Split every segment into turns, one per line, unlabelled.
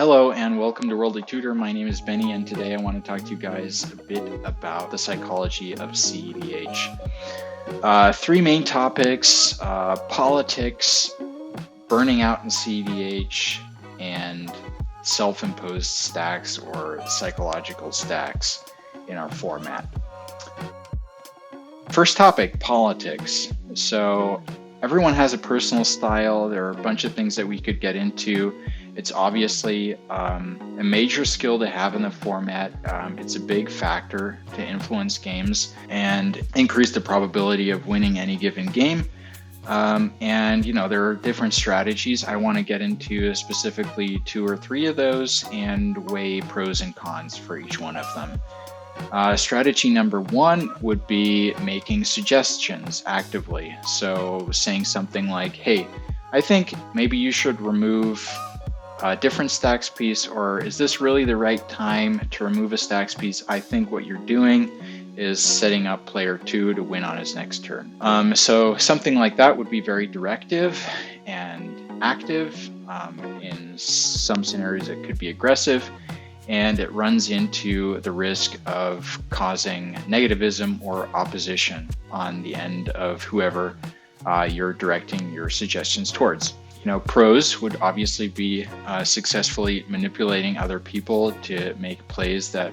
Hello and welcome to Worldly Tutor. My name is Benny and today I want to talk to you guys a bit about the psychology of cEDH. Three main topics: politics, burning out in cEDH, and self-imposed stacks or psychological stacks in our format. First topic, politics. So everyone has a personal style. There are a bunch of things that we could get into. It's obviously a major skill to have in the format. It's a big factor to influence games and increase the probability of winning any given game. And there are different strategies. I want to get into specifically 2 or 3 of those and weigh pros and cons for each one of them. Strategy number 1 would be making suggestions actively. So saying something like, hey, I think maybe you should remove a different stacks piece, or is this really the right time to remove a stacks piece? I think what you're doing is setting up player 2 to win on his next turn. So something like that would be very directive and active. In some scenarios it could be aggressive, and it runs into the risk of causing negativism or opposition on the end of whoever you're directing your suggestions towards. Pros would obviously be successfully manipulating other people to make plays that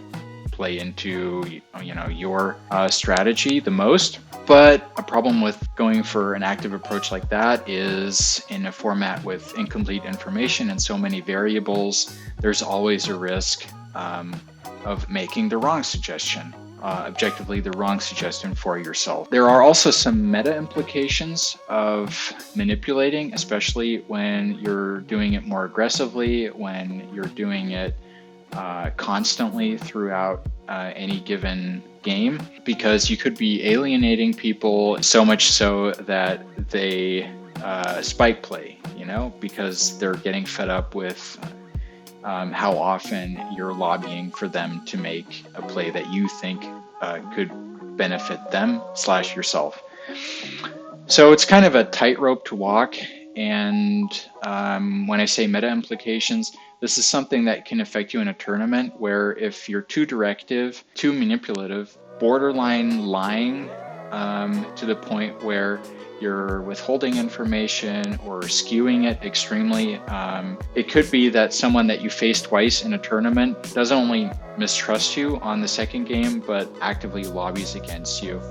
play into your strategy the most. But a problem with going for an active approach like that is in a format with incomplete information and so many variables, there's always a risk of making the wrong suggestion. Objectively the wrong suggestion for yourself. There are also some meta implications of manipulating, especially when you're doing it more aggressively, when you're doing it constantly throughout any given game, because you could be alienating people so much so that they spike play, because they're getting fed up with how often you're lobbying for them to make a play that you think could benefit them / yourself. So it's kind of a tightrope to walk. And when I say meta implications, this is something that can affect you in a tournament where if you're too directive, too manipulative, borderline lying to the point where you're withholding information or skewing it extremely. It could be that someone that you face twice in a tournament doesn't only mistrust you on the second game, but actively lobbies against you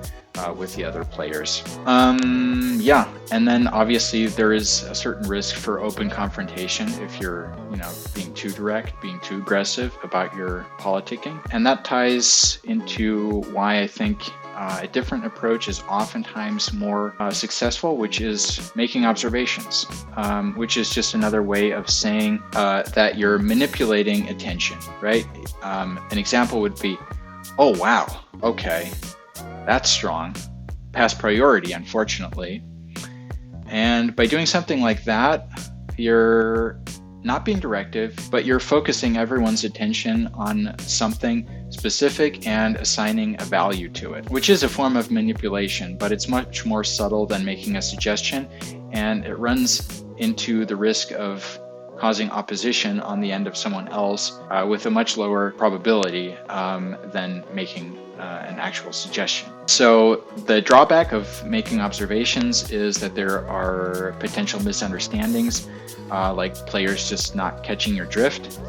with the other players. And then obviously there is a certain risk for open confrontation if you're, being too direct, being too aggressive about your politicking. And that ties into why I think a different approach is oftentimes more successful, which is making observations, which is just another way of saying that you're manipulating attention, right? An example would be, oh, wow, okay, that's strong. Pass priority, unfortunately. And by doing something like that, you're not being directive, but you're focusing everyone's attention on something specific and assigning a value to it, which is a form of manipulation, but it's much more subtle than making a suggestion, and it runs into the risk of causing opposition on the end of someone else with a much lower probability than making an actual suggestion. So the drawback of making observations is that there are potential misunderstandings, like players just not catching your drift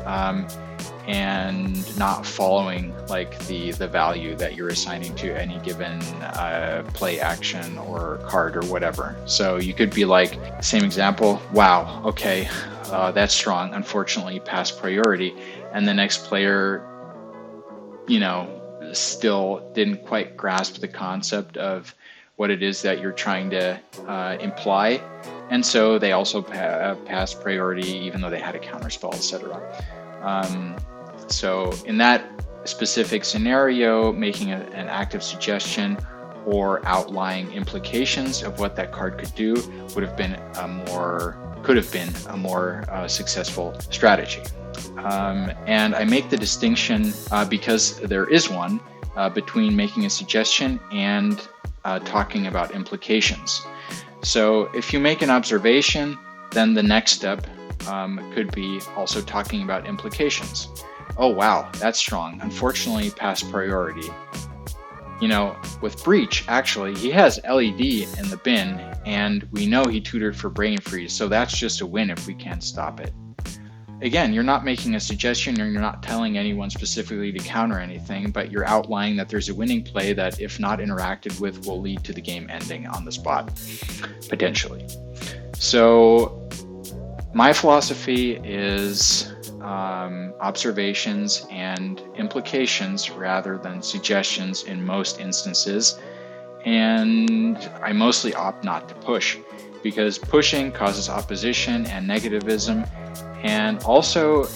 and not following the value that you're assigning to any given play action or card or whatever. So you could be like, same example, wow, okay, that's strong, unfortunately pass priority, and the next player still didn't quite grasp the concept of what it is that you're trying to imply, and so they also passed priority even though they had a counterspell, etc. So in that specific scenario, making an active suggestion or outlining implications of what that card could do could have been a more successful strategy. And I make the distinction because there is one between making a suggestion and talking about implications. So if you make an observation, then the next step could be also talking about implications. Oh wow, that's strong. Unfortunately, past priority. With Breach, actually, he has LED in the bin, and we know he tutored for brain freeze, so that's just a win if we can't stop it. Again, you're not making a suggestion, or you're not telling anyone specifically to counter anything, but you're outlining that there's a winning play that, if not interacted with, will lead to the game ending on the spot, potentially. So my philosophy is observations and implications rather than suggestions in most instances, and I mostly opt not to push, because pushing causes opposition and negativism, and also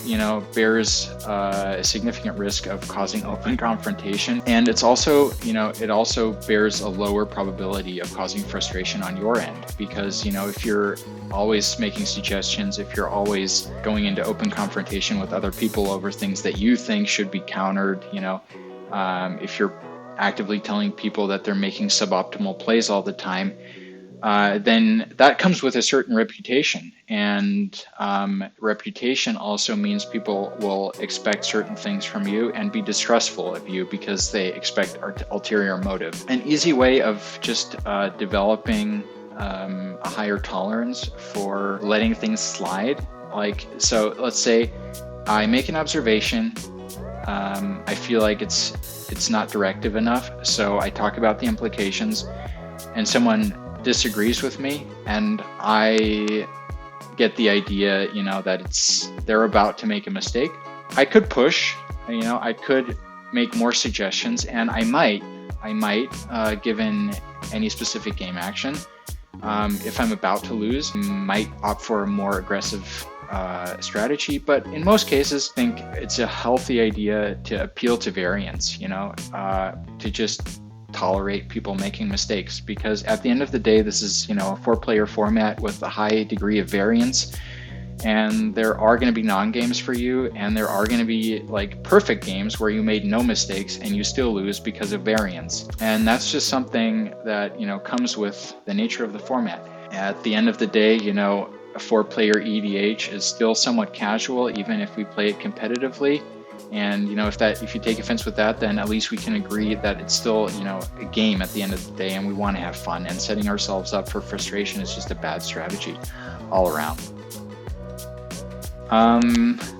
bears a significant risk of causing open confrontation, and it also bears a lower probability of causing frustration on your end, because if you're always making suggestions, if you're always going into open confrontation with other people over things that you think should be countered, if you're actively telling people that they're making suboptimal plays all the time, then that comes with a certain reputation. And reputation also means people will expect certain things from you and be distrustful of you because they expect ulterior motive. An easy way of just developing a higher tolerance for letting things slide. So let's say I make an observation. I feel like it's not directive enough, so I talk about the implications, and someone disagrees with me, and I get the idea, that they're about to make a mistake. I could push, I could make more suggestions, and I might, given any specific game action, if I'm about to lose, I might opt for a more aggressive strategy. But in most cases, I think it's a healthy idea to appeal to variance, to just tolerate people making mistakes, because at the end of the day, this is a 4-player format with a high degree of variance, and there are going to be non-games for you, and there are going to be perfect games where you made no mistakes and you still lose because of variance. And that's just something that comes with the nature of the format. At the end of the day, a 4-player EDH is still somewhat casual, even if we play it competitively. And if you take offense with that, then at least we can agree that it's still a game at the end of the day, and we want to have fun. And setting ourselves up for frustration is just a bad strategy all around.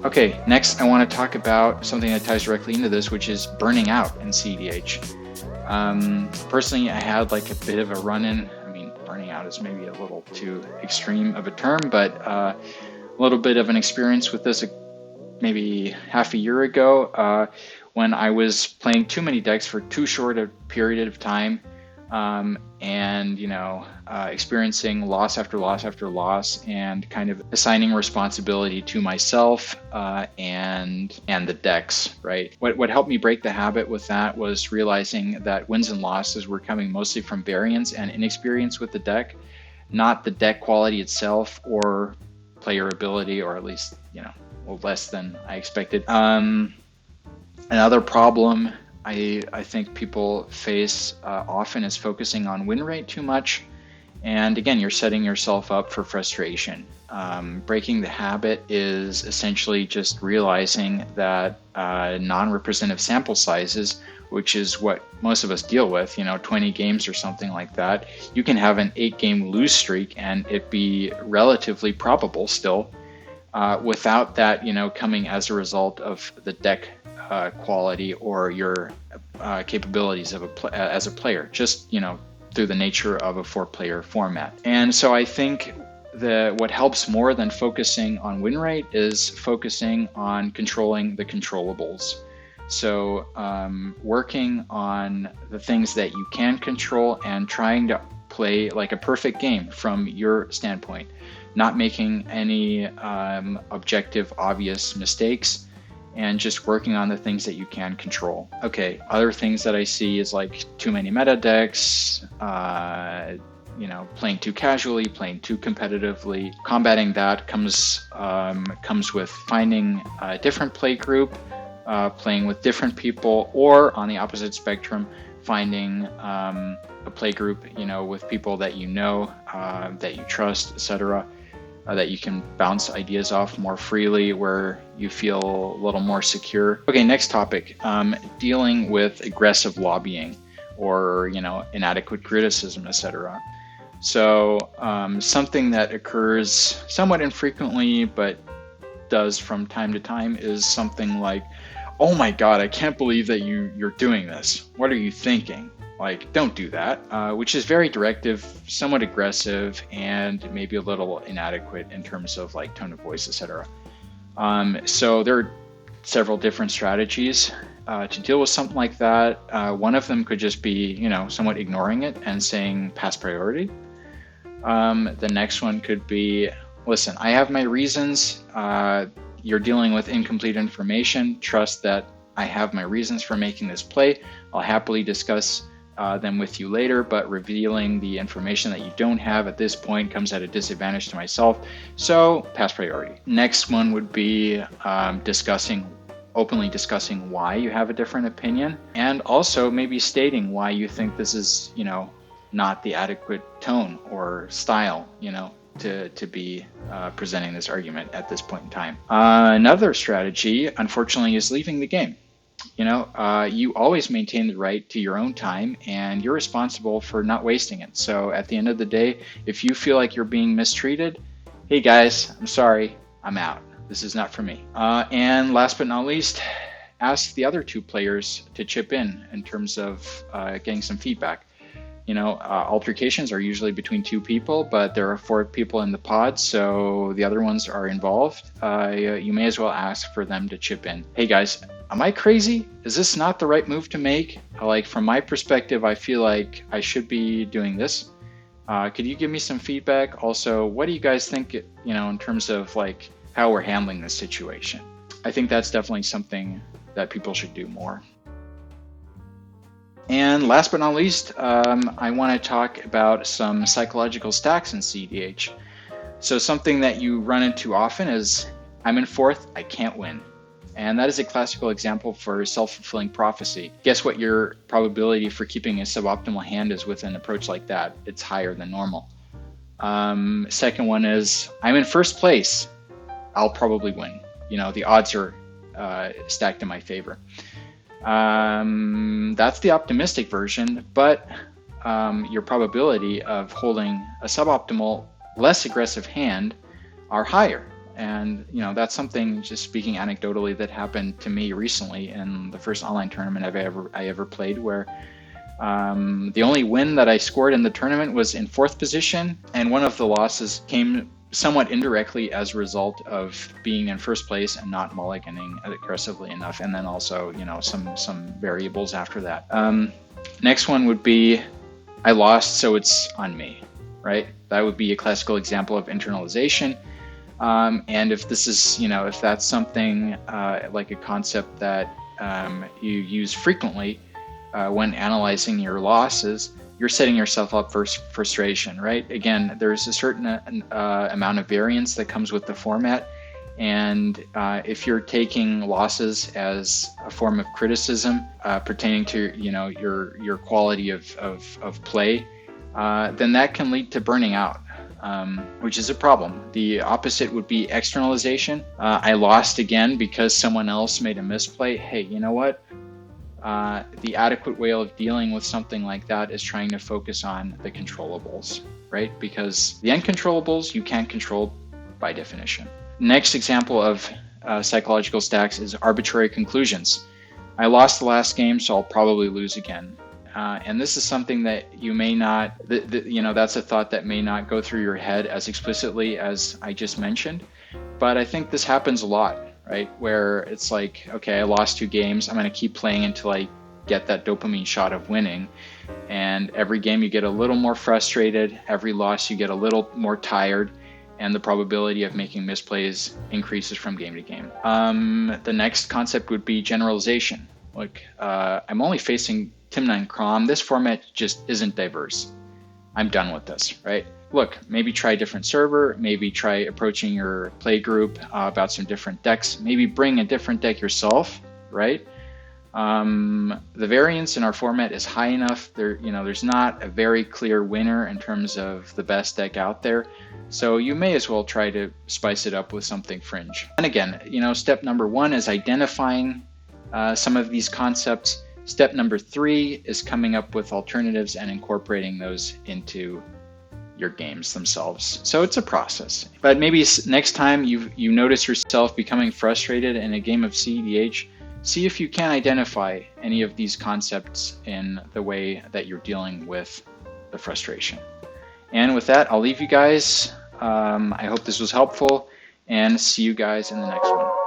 Okay, next I want to talk about something that ties directly into this, which is burning out in cEDH. Personally, I had a bit of a run-in. I mean, burning out is maybe a little too extreme of a term, but a little bit of an experience with this maybe half a year ago, when I was playing too many decks for too short a period of time, and experiencing loss after loss after loss, and kind of assigning responsibility to myself and the decks. Right. What helped me break the habit with that was realizing that wins and losses were coming mostly from variance and inexperience with the deck, not the deck quality itself or player ability, or at least less than I expected. Another problem I think people face often is focusing on win rate too much. And again, you're setting yourself up for frustration. Breaking the habit is essentially just realizing that non-representative sample sizes, which is what most of us deal with, 20 games or something like that, you can have an 8-game lose streak and it be relatively probable still, without that, coming as a result of the deck quality or your capabilities as a player, just through the nature of a 4-player format. And so I think what helps more than focusing on win rate is focusing on controlling the controllables. So working on the things that you can control and trying to play a perfect game from your standpoint, not making any objective, obvious mistakes, and just working on the things that you can control. Okay, other things that I see is too many meta decks, playing too casually, playing too competitively. Combating that comes with finding a different play group, playing with different people, or on the opposite spectrum, finding a play group, with people that that you trust, etc. that you can bounce ideas off more freely, where you feel a little more secure. Okay, next topic, dealing with aggressive lobbying or inadequate criticism, etc. So something that occurs somewhat infrequently but does from time to time is something like, oh my god, I can't believe that you're doing this. What are you thinking? Like, don't do that, which is very directive, somewhat aggressive, and maybe a little inadequate in terms of like tone of voice, etc. So there are several different strategies to deal with something like that. One of them could just be, somewhat ignoring it and saying pass priority. The next one could be, listen, I have my reasons. You're dealing with incomplete information. Trust that I have my reasons for making this play. I'll happily discuss them with you later, but revealing the information that you don't have at this point comes at a disadvantage to myself. So pass priority. Next one would be openly discussing why you have a different opinion, and also maybe stating why you think this is, not the adequate tone or style, to be presenting this argument at this point in time. Another strategy, unfortunately, is leaving the game. You always maintain the right to your own time, and you're responsible for not wasting it. So at the end of the day, if you feel like you're being mistreated, hey guys, I'm sorry, I'm out. This is not for me. And last but not least, ask the other two players to chip in terms of getting some feedback. Altercations are usually between two people, but there are 4 people in the pod, so the other ones are involved. You may as well ask for them to chip in. Hey guys, am I crazy? Is this not the right move to make? Like, from my perspective, I feel like I should be doing this. Could you give me some feedback? Also, what do you guys think, in terms of like how we're handling this situation? I think that's definitely something that people should do more. And last but not least, I want to talk about some psychological stacks in cEDH. So something that you run into often is, I'm in 4th, I can't win. And that is a classical example for self-fulfilling prophecy. Guess what your probability for keeping a suboptimal hand is with an approach like that? It's higher than normal. Second one is, I'm in 1st place, I'll probably win. The odds are stacked in my favor. That's the optimistic version, but your probability of holding a suboptimal, less aggressive hand are higher. And that's something, just speaking anecdotally, that happened to me recently in the first online tournament I ever played, where the only win that I scored in the tournament was in 4th position, and one of the losses came somewhat indirectly as a result of being in 1st place and not mulliganing aggressively enough, and then also some variables after that. Next one would be, I lost, so it's on me, right? That would be a classical example of internalization. And if this is, if that's something like a concept that you use frequently when analyzing your losses, you're setting yourself up for frustration, right? Again, there's a certain amount of variance that comes with the format. And if you're taking losses as a form of criticism pertaining to, your quality of play, then that can lead to burning out. Which is a problem. The opposite would be externalization. I lost again because someone else made a misplay. Hey, you know what? The adequate way of dealing with something like that is trying to focus on the controllables, right? Because the uncontrollables you can't control by definition. Next example of psychological stacks is arbitrary conclusions. I lost the last game, so I'll probably lose again. And this is something that you may not, that's a thought that may not go through your head as explicitly as I just mentioned. But I think this happens a lot, right? Where it's like, okay, I lost 2 games. I'm going to keep playing until I get that dopamine shot of winning. And every game you get a little more frustrated. Every loss you get a little more tired. And the probability of making misplays increases from game to game. The next concept would be generalization. Like, I'm only facing Tim9 Crom. This format just isn't diverse. I'm done with this, right? Look, maybe try a different server, maybe try approaching your play group about some different decks, maybe bring a different deck yourself, right? The variance in our format is high enough. There's not a very clear winner in terms of the best deck out there. So you may as well try to spice it up with something fringe. And again, step number 1 is identifying some of these concepts. Step number 3 is coming up with alternatives and incorporating those into your games themselves. So it's a process. But maybe next time you notice yourself becoming frustrated in a game of cEDH, see if you can identify any of these concepts in the way that you're dealing with the frustration. And with that, I'll leave you guys. I hope this was helpful, and see you guys in the next one.